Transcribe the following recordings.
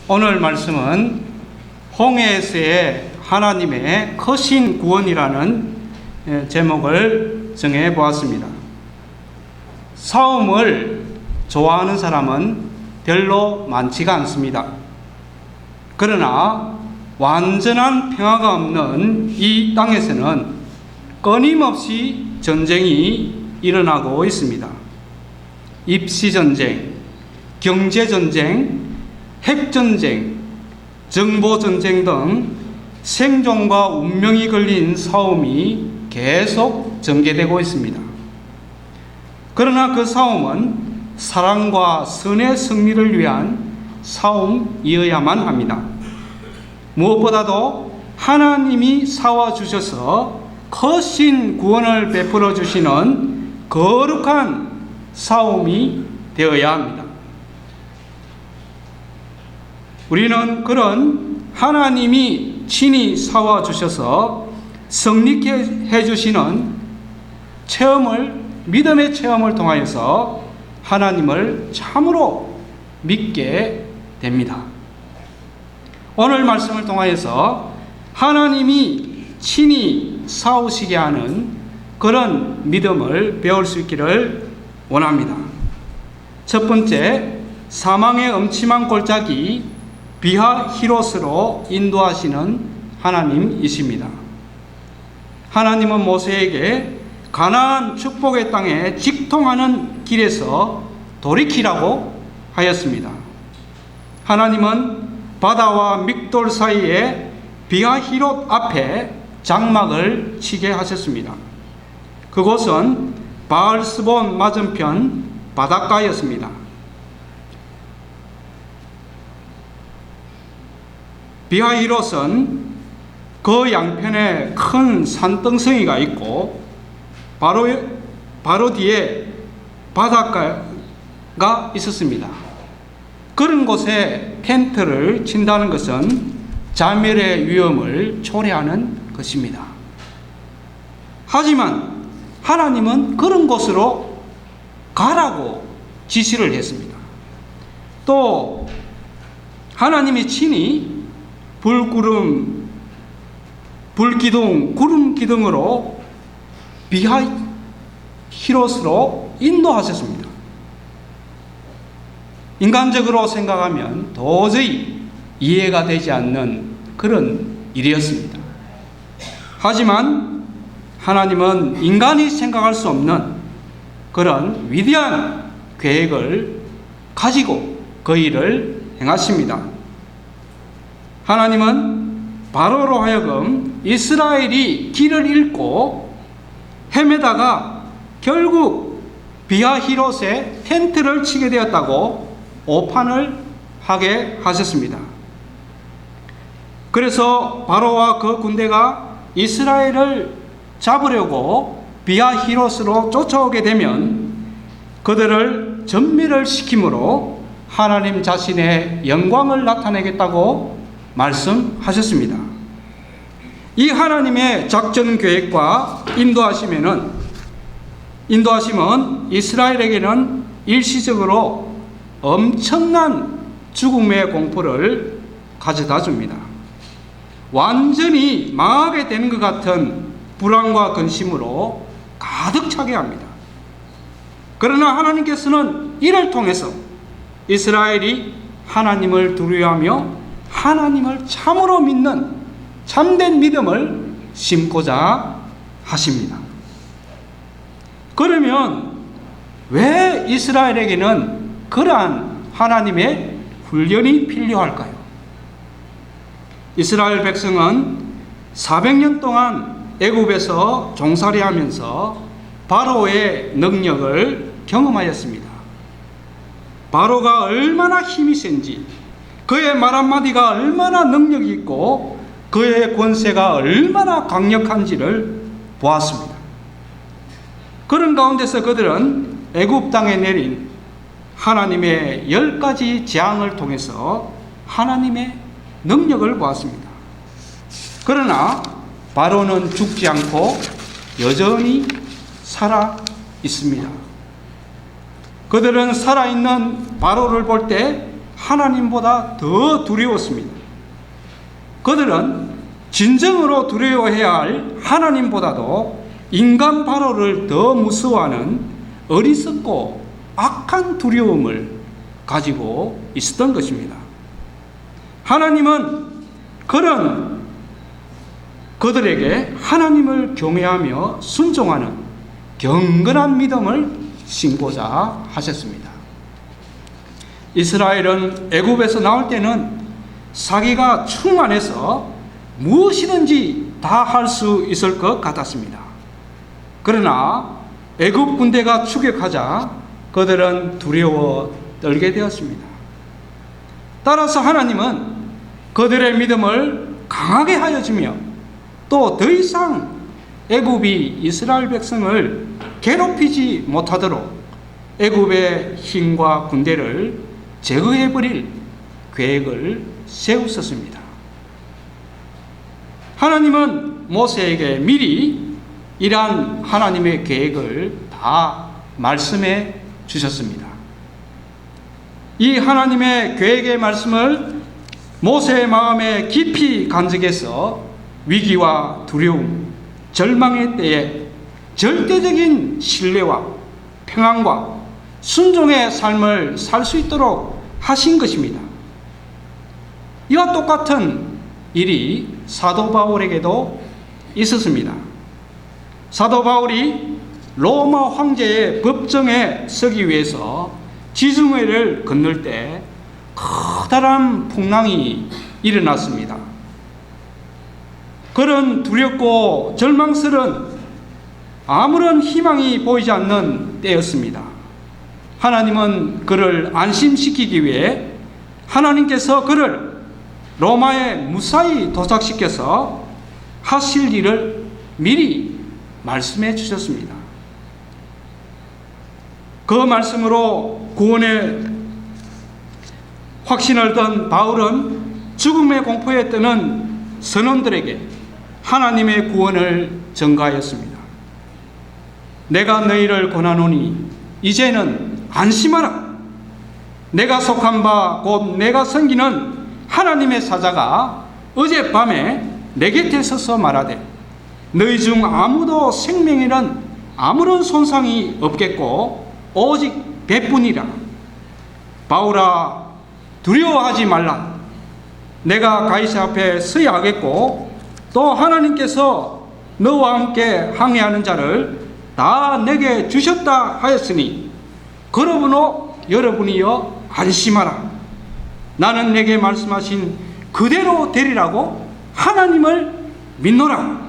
오늘 말씀은 홍해에서의 하나님의 크신 구원이라는 제목을 정해 보았습니다. 싸움을 좋아하는 사람은 별로 많지가 않습니다. 그러나 완전한 평화가 없는 이 땅에서는 끊임없이 전쟁이 일어나고 있습니다. 입시전쟁, 경제전쟁, 핵전쟁, 정보전쟁 등 생존과 운명이 걸린 싸움이 계속 전개되고 있습니다. 그러나 그 싸움은 사랑과 선의 승리를 위한 싸움이어야만 합니다. 무엇보다도 하나님이 싸워주셔서 크신 구원을 베풀어 주시는 거룩한 싸움이 되어야 합니다. 우리는 그런 하나님이 친히 싸워주셔서 승리케 해주시는 믿음의 체험을 통하여서 하나님을 참으로 믿게 됩니다. 오늘 말씀을 통하여서 하나님이 친히 싸우시게 하는 그런 믿음을 배울 수 있기를 원합니다. 첫 번째, 사망의 음침한 골짜기 비하히롯으로 인도하시는 하나님이십니다. 하나님은 모세에게 가나안 축복의 땅에 직통하는 길에서 돌이키라고 하였습니다. 하나님은 바다와 믹돌 사이에 비하히롯 앞에 장막을 치게 하셨습니다. 그곳은 바알스본 맞은편 바닷가였습니다. 비하히롯은 그 양편에 큰 산등성이가 있고 바로 뒤에 바닷가가 있었습니다. 그런 곳에 텐트를 친다는 것은 자멸의 위험을 초래하는 것입니다. 하지만 하나님은 그런 곳으로 가라고 지시를 했습니다. 또 하나님이 친히 불기둥, 구름 기둥으로 비하히롯으로 인도하셨습니다. 인간적으로 생각하면 도저히 이해가 되지 않는 그런 일이었습니다. 하지만 하나님은 인간이 생각할 수 없는 그런 위대한 계획을 가지고 그 일을 행하십니다. 하나님은 바로로 하여금 이스라엘이 길을 잃고 헤매다가 결국 비하히롯에 텐트를 치게 되었다고 오판을 하게 하셨습니다. 그래서 바로와 그 군대가 이스라엘을 잡으려고 비하히롯으로 쫓아오게 되면 그들을 전멸을 시킴으로 하나님 자신의 영광을 나타내겠다고 말씀하셨습니다. 이 하나님의 작전 계획과 인도하심은 이스라엘에게는 일시적으로 엄청난 죽음의 공포를 가져다 줍니다. 완전히 망하게 되는 것 같은 불안과 근심으로 가득 차게 합니다. 그러나 하나님께서는 이를 통해서 이스라엘이 하나님을 두려워하며 하나님을 참으로 믿는 참된 믿음을 심고자 하십니다. 그러면 왜 이스라엘에게는 그러한 하나님의 훈련이 필요할까요? 이스라엘 백성은 400년 동안 애굽에서 종살이하면서 바로의 능력을 경험하였습니다. 바로가 얼마나 힘이 센지, 그의 말 한마디가 얼마나 능력이 있고 그의 권세가 얼마나 강력한지를 보았습니다. 그런 가운데서 그들은 애굽 땅에 내린 하나님의 10가지 재앙을 통해서 하나님의 능력을 보았습니다. 그러나 바로는 죽지 않고 여전히 살아 있습니다. 그들은 살아있는 바로를 볼 때 하나님보다 더 두려웠습니다. 그들은 진정으로 두려워해야 할 하나님보다도 인간 바로를 더 무서워하는 어리석고 악한 두려움을 가지고 있었던 것입니다. 하나님은 그런 그들에게 하나님을 경외하며 순종하는 경건한 믿음을 신고자 하셨습니다. 이스라엘은 애굽에서 나올 때는 자기가 충만해서 무엇이든지 다 할 수 있을 것 같았습니다. 그러나 애굽 군대가 추격하자 그들은 두려워 떨게 되었습니다. 따라서 하나님은 그들의 믿음을 강하게 하여 주며 또 더 이상 애굽이 이스라엘 백성을 괴롭히지 못하도록 애굽의 힘과 군대를 제거해 버릴 계획을 세우셨습니다. 하나님은 모세에게 미리 이러한 하나님의 계획을 다 말씀해 주셨습니다. 이 하나님의 계획의 말씀을 모세의 마음에 깊이 간직해서 위기와 두려움, 절망의 때에 절대적인 신뢰와 평안과 순종의 삶을 살 수 있도록 하신 것입니다. 이와 똑같은 일이 사도 바울에게도 있었습니다. 사도 바울이 로마 황제의 법정에 서기 위해서 지중해를 건널 때 커다란 풍랑이 일어났습니다. 그런 두렵고 절망스러운 아무런 희망이 보이지 않는 때였습니다. 하나님은 그를 안심시키기 위해 하나님께서 그를 로마에 무사히 도착시켜서 하실 일을 미리 말씀해 주셨습니다. 그 말씀으로 구원의 확신을 든 바울은 죽음의 공포에 떠는 선원들에게 하나님의 구원을 전가하였습니다. 내가 너희를 권하노니 이제는 안심하라. 내가 속한 바 곧 내가 섬기는 하나님의 사자가 어젯밤에 내 곁에 서서 말하되 너희 중 아무도 생명에는 아무런 손상이 없겠고 오직 배뿐이라. 바울아, 두려워하지 말라. 내가 가이사 앞에 서야 하겠고 또 하나님께서 너와 함께 항해하는 자를 다 내게 주셨다 하였으니 그러므로 여러분이여 안심하라. 나는 내게 말씀하신 그대로 되리라고 하나님을 믿노라.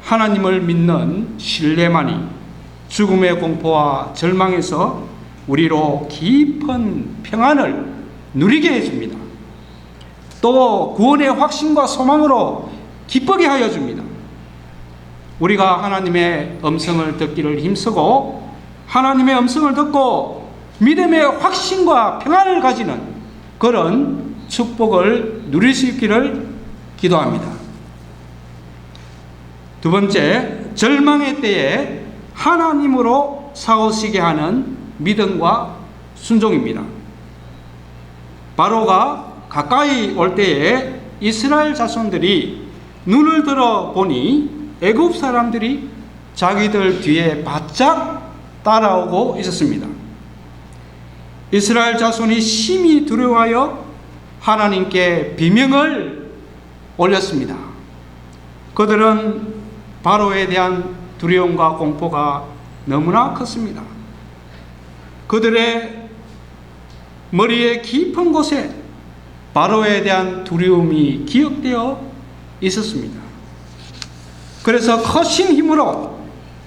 하나님을 믿는 신뢰만이 죽음의 공포와 절망에서 우리로 깊은 평안을 누리게 해줍니다. 또 구원의 확신과 소망으로 기쁘게 하여 줍니다. 우리가 하나님의 음성을 듣기를 힘쓰고 하나님의 음성을 듣고 믿음의 확신과 평안을 가지는 그런 축복을 누릴 수 있기를 기도합니다. 두 번째, 절망의 때에 하나님으로 싸우시게 하는 믿음과 순종입니다. 바로가 가까이 올 때에 이스라엘 자손들이 눈을 들어 보니 애굽 사람들이 자기들 뒤에 바짝 따라오고 있었습니다. 이스라엘 자손이 심히 두려워하여 하나님께 비명을 올렸습니다. 그들은 바로에 대한 두려움과 공포가 너무나 컸습니다. 그들의 머리의 깊은 곳에 바로에 대한 두려움이 기억되어 있었습니다. 그래서 거신 힘으로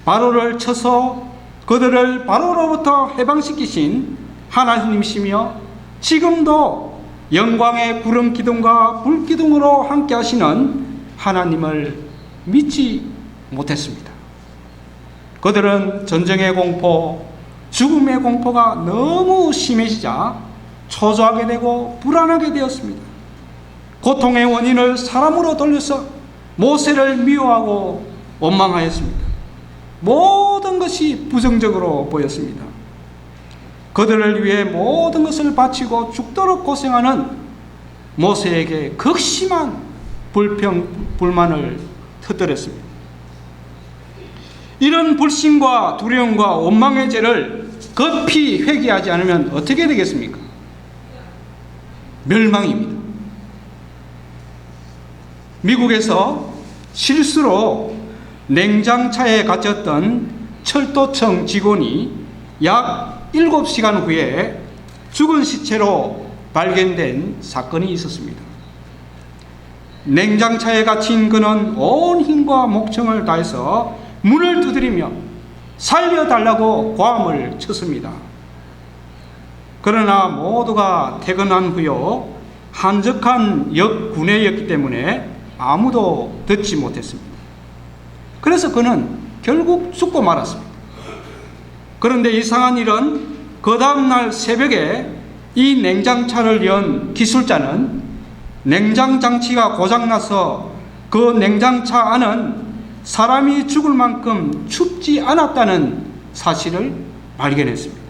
바로를 쳐서 그들을 바로로부터 해방시키신 하나님이시며 지금도 영광의 구름 기둥과 불 기둥으로 함께 하시는 하나님을 믿지 못했습니다. 그들은 전쟁의 공포, 죽음의 공포가 너무 심해지자 초조하게 되고 불안하게 되었습니다. 고통의 원인을 사람으로 돌려서 모세를 미워하고 원망하였습니다. 모든 것이 부정적으로 보였습니다. 그들을 위해 모든 것을 바치고 죽도록 고생하는 모세에게 극심한 불만을 터뜨렸습니다. 이런 불신과 두려움과 원망의 죄를 급히 회개하지 않으면 어떻게 되겠습니까? 멸망입니다. 미국에서 실수로 냉장차에 갇혔던 철도청 직원이 약 7시간 후에 죽은 시체로 발견된 사건이 있었습니다. 냉장차에 갇힌 그는 온 힘과 목청을 다해서 문을 두드리며 살려달라고 고함을 쳤습니다. 그러나 모두가 퇴근한 후요 한적한 구내였기 때문에 아무도 듣지 못했습니다. 그래서 그는 결국 죽고 말았습니다. 그런데 이상한 일은 그 다음날 새벽에 이 냉장차를 연 기술자는 냉장 장치가 고장나서 그 냉장차 안은 사람이 죽을 만큼 춥지 않았다는 사실을 발견했습니다.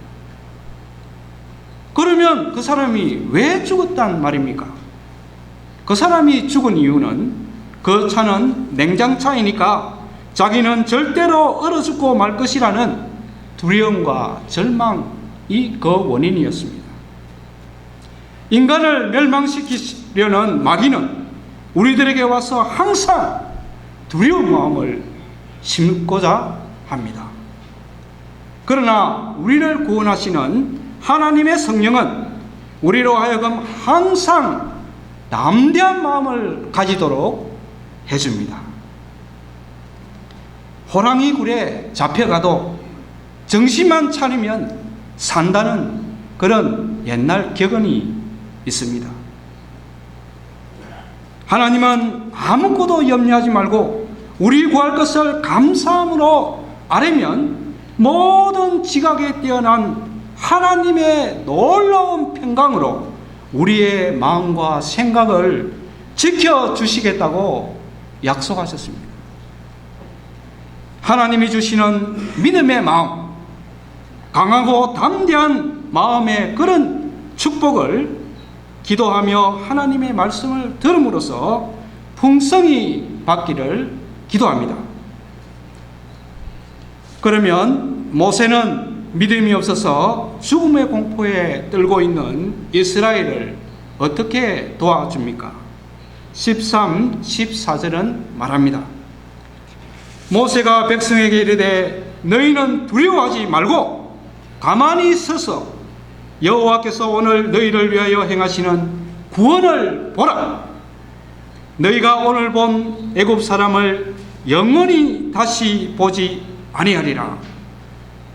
그러면 그 사람이 왜 죽었단 말입니까? 그 사람이 죽은 이유는 그 차는 냉장차이니까 자기는 절대로 얼어 죽고 말 것이라는 두려움과 절망이 그 원인이었습니다. 인간을 멸망시키려는 마귀는 우리들에게 와서 항상 두려운 마음을 심고자 합니다. 그러나 우리를 구원하시는 하나님의 성령은 우리로 하여금 항상 담대한 마음을 가지도록 해줍니다. 호랑이 굴에 잡혀가도 정신만 차리면 산다는 그런 옛날 격언이 있습니다. 하나님은 아무것도 염려하지 말고 우리 구할 것을 감사함으로 아뢰면 모든 지각에 뛰어난 하나님의 놀라운 평강으로 우리의 마음과 생각을 지켜주시겠다고 약속하셨습니다. 하나님이 주시는 믿음의 마음, 강하고 담대한 마음의 그런 축복을 기도하며 하나님의 말씀을 들음으로써 풍성히 받기를 기도합니다. 그러면 모세는 믿음이 없어서 죽음의 공포에 떨고 있는 이스라엘을 어떻게 도와줍니까? 13, 14절은 말합니다. 모세가 백성에게 이르되 너희는 두려워하지 말고 가만히 서서 여호와께서 오늘 너희를 위하여 행하시는 구원을 보라. 너희가 오늘 본 애굽 사람을 영원히 다시 보지 아니하리라.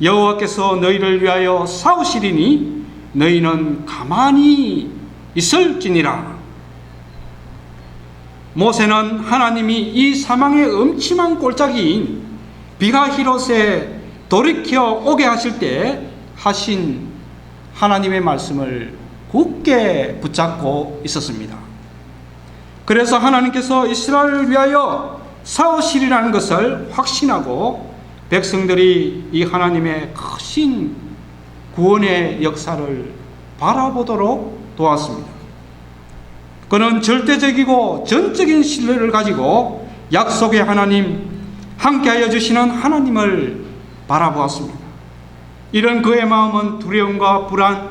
여호와께서 너희를 위하여 싸우시리니 너희는 가만히 있을지니라. 모세는 하나님이 이 사망의 음침한 골짜기인 비가히롯에 돌이켜 오게 하실 때 하신 하나님의 말씀을 굳게 붙잡고 있었습니다. 그래서 하나님께서 이스라엘을 위하여 싸우시리라는 것을 확신하고 백성들이 이 하나님의 크신 구원의 역사를 바라보도록 도왔습니다. 그는 절대적이고 전적인 신뢰를 가지고 약속의 하나님, 함께하여 주시는 하나님을 바라보았습니다. 이런 그의 마음은 두려움과 불안,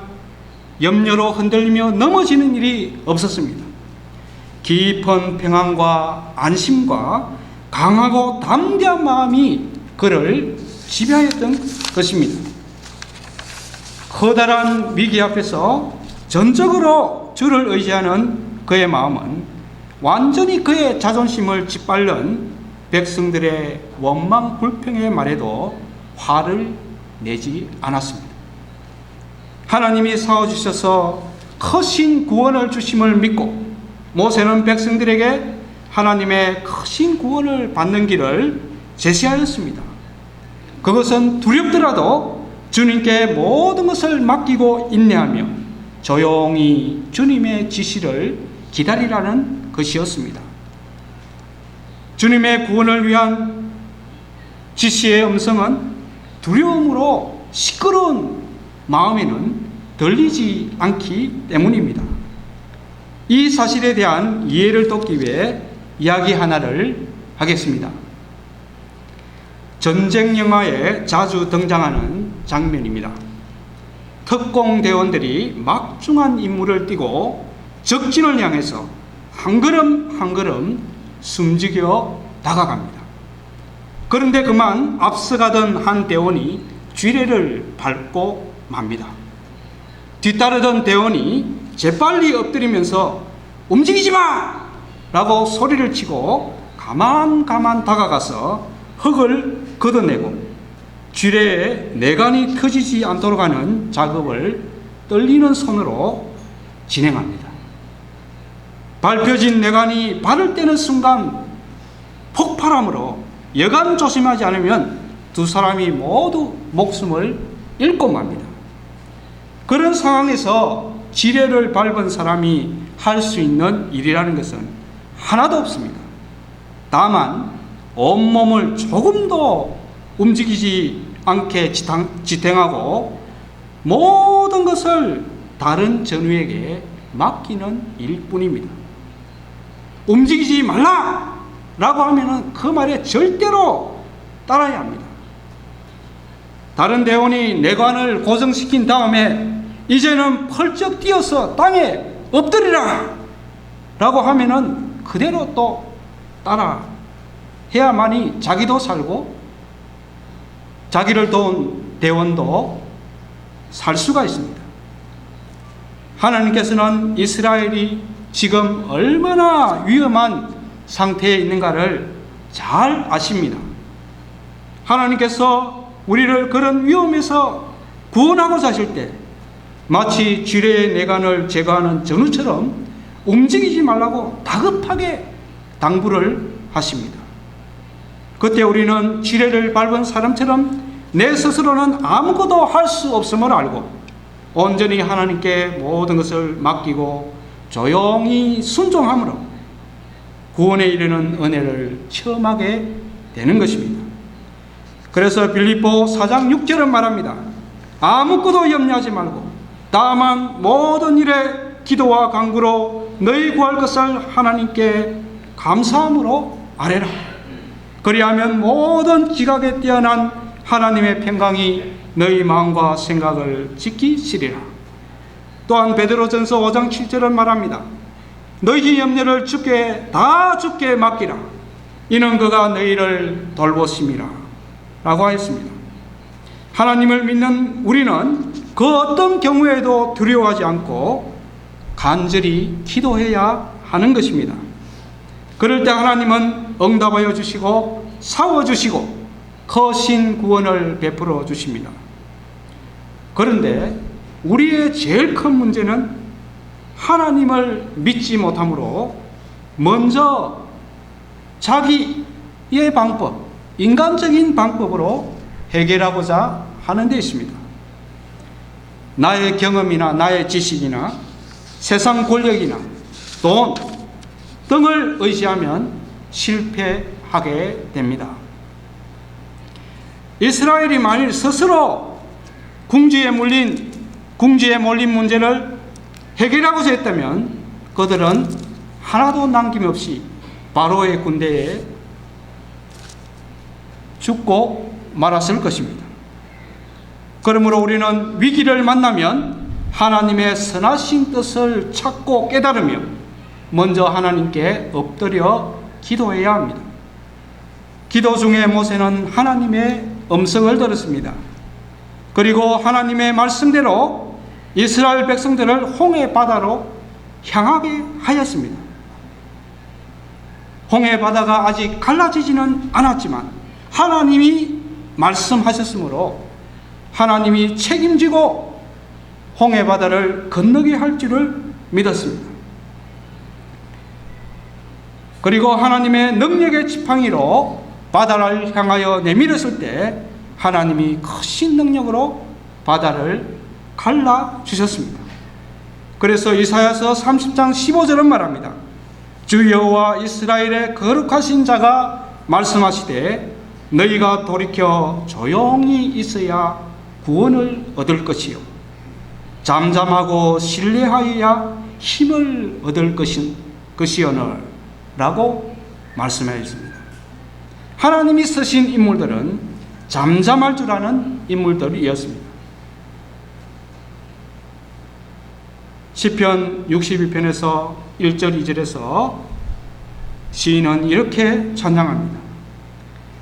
염려로 흔들리며 넘어지는 일이 없었습니다. 깊은 평안과 안심과 강하고 담대한 마음이 그를 지배하였던 것입니다. 커다란 위기 앞에서 전적으로 주를 의지하는 그의 마음은 완전히 그의 자존심을 짓밟는 백성들의 원망 불평의 말에도 화를 내지 않았습니다. 하나님이 싸워주셔서 크신 구원을 주심을 믿고 모세는 백성들에게 하나님의 크신 구원을 받는 길을 제시하였습니다. 그것은 두렵더라도 주님께 모든 것을 맡기고 인내하며 조용히 주님의 지시를 기다리라는 것이었습니다. 주님의 구원을 위한 지시의 음성은 두려움으로 시끄러운 마음에는 들리지 않기 때문입니다. 이 사실에 대한 이해를 돕기 위해 이야기 하나를 하겠습니다. 전쟁 영화에 자주 등장하는 장면입니다. 특공대원들이 막중한 임무를 띠고 적진을 향해서 한 걸음 한 걸음 숨죽여 다가갑니다. 그런데 그만 앞서가던 한 대원이 쥐레를 밟고 맙니다. 뒤따르던 대원이 재빨리 엎드리면서 움직이지 마! 라고 소리를 치고 가만 다가가서 흙을 걷어내고 쥐레에 내관이 터지지 않도록 하는 작업을 떨리는 손으로 진행합니다. 밟혀진 내관이 발을 떼는 순간 폭발함으로 여간 조심하지 않으면 두 사람이 모두 목숨을 잃고 맙니다. 그런 상황에서 지뢰를 밟은 사람이 할 수 있는 일이라는 것은 하나도 없습니다. 다만 온몸을 조금도 움직이지 않게 지탱하고 모든 것을 다른 전우에게 맡기는 일뿐입니다. 움직이지 말라! 라고 하면은 그 말에 절대로 따라야 합니다. 다른 대원이 내관을 고정시킨 다음에 이제는 펄쩍 뛰어서 땅에 엎드리라! 라고 하면은 그대로 또 따라 해야만이 자기도 살고 자기를 도운 대원도 살 수가 있습니다. 하나님께서는 이스라엘이 지금 얼마나 위험한 상태에 있는가를 잘 아십니다. 하나님께서 우리를 그런 위험에서 구원하고자 하실 때 마치 쥐레의 내관을 제거하는 전우처럼 움직이지 말라고 다급하게 당부를 하십니다. 그때 우리는 쥐레를 밟은 사람처럼 내 스스로는 아무것도 할 수 없음을 알고 온전히 하나님께 모든 것을 맡기고 조용히 순종함으로 구원에 이르는 은혜를 체험하게 되는 것입니다. 그래서 빌립보 4장 6절은 말합니다. 아무것도 염려하지 말고 다만 모든 일에 기도와 간구로 너희 구할 것을 하나님께 감사함으로 아뢰라. 그리하면 모든 지각에 뛰어난 하나님의 평강이 너희 마음과 생각을 지키시리라. 또한 베드로전서 5장 7절은 말합니다. 너희 염려를 주께 맡기라. 이는 그가 너희를 돌보심이라. 라고 하였습니다. 하나님을 믿는 우리는 그 어떤 경우에도 두려워하지 않고 간절히 기도해야 하는 것입니다. 그럴 때 하나님은 응답하여 주시고 사워주시고 거신 구원을 베풀어 주십니다. 그런데 우리의 제일 큰 문제는 하나님을 믿지 못함으로 먼저 자기의 방법, 인간적인 방법으로 해결하고자 하는 데 있습니다. 나의 경험이나 나의 지식이나 세상 권력이나 돈 등을 의지하면 실패하게 됩니다. 이스라엘이 만일 스스로 궁지에 몰린 문제를 해결하고자 했다면 그들은 하나도 남김없이 바로의 군대에 죽고 말았을 것입니다. 그러므로 우리는 위기를 만나면 하나님의 선하신 뜻을 찾고 깨달으며 먼저 하나님께 엎드려 기도해야 합니다. 기도 중에 모세는 하나님의 음성을 들었습니다. 그리고 하나님의 말씀대로 이스라엘 백성들을 홍해 바다로 향하게 하였습니다. 홍해 바다가 아직 갈라지지는 않았지만 하나님이 말씀하셨으므로 하나님이 책임지고 홍해 바다를 건너게 할 줄을 믿었습니다. 그리고 하나님의 능력의 지팡이로 바다를 향하여 내밀었을 때 하나님이 크신 능력으로 바다를 갈라주셨습니다. 그래서 이사야서 30장 15절은 말합니다. 주 여호와 이스라엘의 거룩하신 자가 말씀하시되 너희가 돌이켜 조용히 있어야 구원을 얻을 것이요 잠잠하고 신뢰하여야 힘을 얻을 것이오늘 라고 말씀하였습니다. 하나님이 쓰신 인물들은 잠잠할 줄 아는 인물들이었습니다. 시편 62편에서 1절 2절에서 시인은 이렇게 찬양합니다.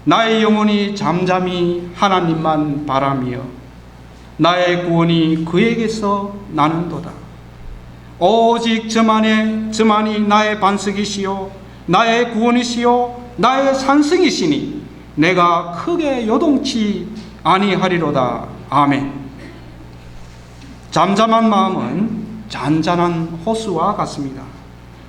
나의 영혼이 잠잠히 하나님만 바라며 나의 구원이 그에게서 나는도다. 오직 저만이 나의 반석이시요 나의 구원이시요 나의 산성이시니 내가 크게 요동치 아니하리로다. 아멘. 잠잠한 마음은 잔잔한 호수와 같습니다.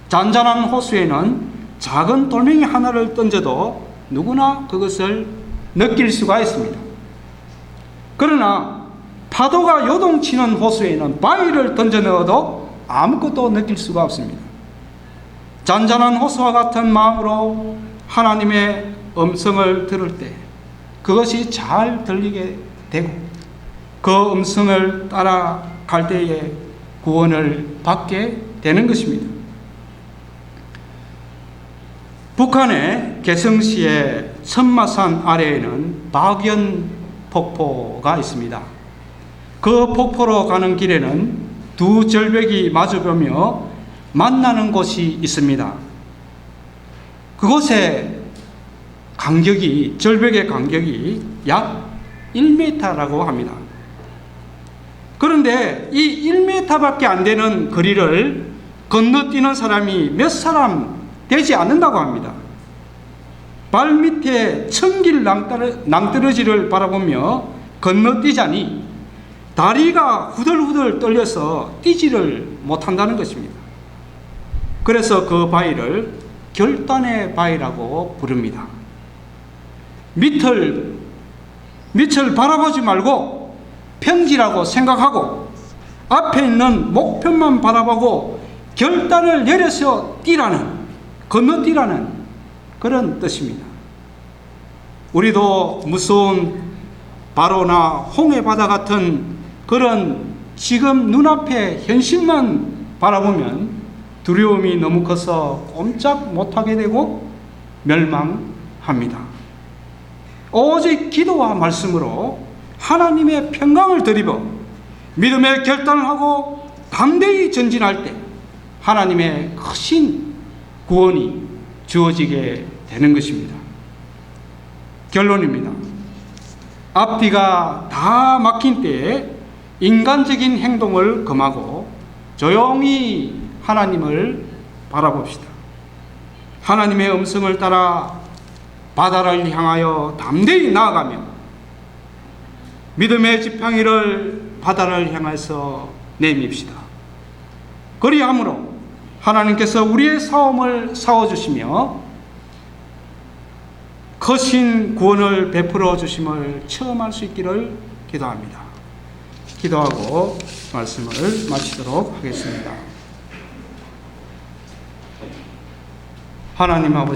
잔잔한 호수에는 작은 돌멩이 하나를 던져도 누구나 그것을 느낄 수가 있습니다. 그러나 파도가 요동치는 호수에는 바위를 던져 넣어도 아무것도 느낄 수가 없습니다. 잔잔한 호수와 같은 마음으로 하나님의 음성을 들을 때 그것이 잘 들리게 되고 그 음성을 따라갈 때에 구원을 받게 되는 것입니다. 북한의 개성시의 천마산 아래에는 박연 폭포가 있습니다. 그 폭포로 가는 길에는 두 절벽이 마주보며 만나는 곳이 있습니다. 그곳의 절벽의 간격이 약 1m라고 합니다. 그런데 이 1m밖에 안 되는 거리를 건너뛰는 사람이 몇 사람 되지 않는다고 합니다. 발밑에 천길 낭떠러지를 바라보며 건너뛰자니 다리가 후들후들 떨려서 뛰지를 못한다는 것입니다. 그래서 그 바위를 결단의 바위라고 부릅니다. 밑을 바라보지 말고 평지라고 생각하고 앞에 있는 목표만 바라보고 결단을 내려서 건너뛰라는 그런 뜻입니다. 우리도 무서운 바로나 홍해바다 같은 그런 지금 눈앞에 현실만 바라보면 두려움이 너무 커서 꼼짝 못하게 되고 멸망합니다. 오직 기도와 말씀으로 하나님의 평강을 드리고 믿음의 결단을 하고 담대히 전진할 때 하나님의 크신 구원이 주어지게 되는 것입니다. 결론입니다. 앞뒤가 다 막힌 때에 인간적인 행동을 금하고 조용히 하나님을 바라봅시다. 하나님의 음성을 따라 바다를 향하여 담대히 나아가며 믿음의 지팡이를 바다를 향해서 내밉시다. 그리함으로 하나님께서 우리의 싸움을 싸워주시며 크신 구원을 베풀어 주심을 체험할 수 있기를 기도합니다. 기도하고 말씀을 마치도록 하겠습니다. 하나님 아버지,